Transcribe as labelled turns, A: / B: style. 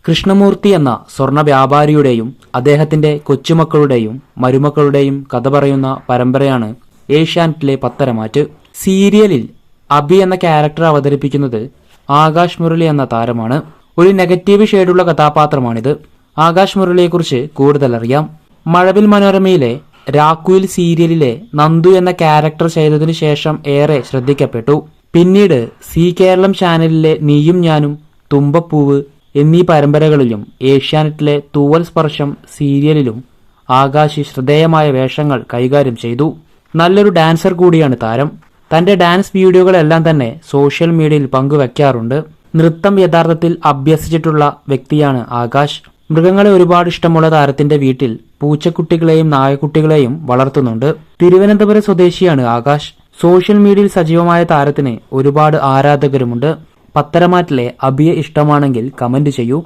A: കൃഷ്ണമൂർത്തി എന്ന സ്വർണ്ണ വ്യാപാരിയുടെയും അദ്ദേഹത്തിന്റെ കൊച്ചുമക്കളുടെയും മരുമക്കളുടെയും കഥ പറയുന്ന പരമ്പരയാണ് ഏഷ്യാനെറ്റിലെ പത്തരമാറ്റ്. സീരിയലിൽ അബി എന്ന ക്യാരക്ടർ അവതരിപ്പിക്കുന്നത് ആകാശ് മുരളി എന്ന താരമാണ്. ഒരു നെഗറ്റീവ് ഷെയ്ഡുള്ള കഥാപാത്രമാണിത്. ആകാശ് മുരളിയെക്കുറിച്ച് കൂടുതൽ അറിയാം. മഴവിൽ മനോരമയിലെ രാക്കുയിൽ സീരിയലിലെ നന്ദു എന്ന ക്യാരക്ടർ ചെയ്തതിനു ശേഷം ഏറെ ശ്രദ്ധിക്കപ്പെട്ടു. പിന്നീട് സി കേരളം ചാനലിലെ നീയും ഞാനും, തുമ്പപ്പൂവ് എന്നീ പരമ്പരകളിലും ഏഷ്യാനെറ്റിലെ തൂവൽ സ്പർശം സീരിയലിലും ആകാശ് ശ്രദ്ധേയമായ വേഷങ്ങൾ കൈകാര്യം ചെയ്തു. നല്ലൊരു ഡാൻസർ കൂടിയാണ് താരം. തന്റെ ഡാൻസ് വീഡിയോകളെല്ലാം തന്നെ സോഷ്യൽ മീഡിയയിൽ പങ്കുവെക്കാറുണ്ട്. നൃത്തം യഥാർത്ഥത്തിൽ അഭ്യസിച്ചിട്ടുള്ള വ്യക്തിയാണ് ആകാശ്. മൃഗങ്ങളെ ഒരുപാട് ഇഷ്ടമുള്ള താരത്തിന്റെ വീട്ടിൽ പൂച്ചക്കുട്ടികളെയും നായക്കുട്ടികളെയും വളർത്തുന്നുണ്ട്. തിരുവനന്തപുരം സ്വദേശിയാണ് ആകാശ്. സോഷ്യൽ മീഡിയയിൽ സജീവമായ താരത്തിന് ഒരുപാട് ആരാധകരുമുണ്ട്. പത്തരമാറ്റിലെ അബിയെ ഇഷ്ടമാണെങ്കിൽ കമന്റ് ചെയ്യൂ.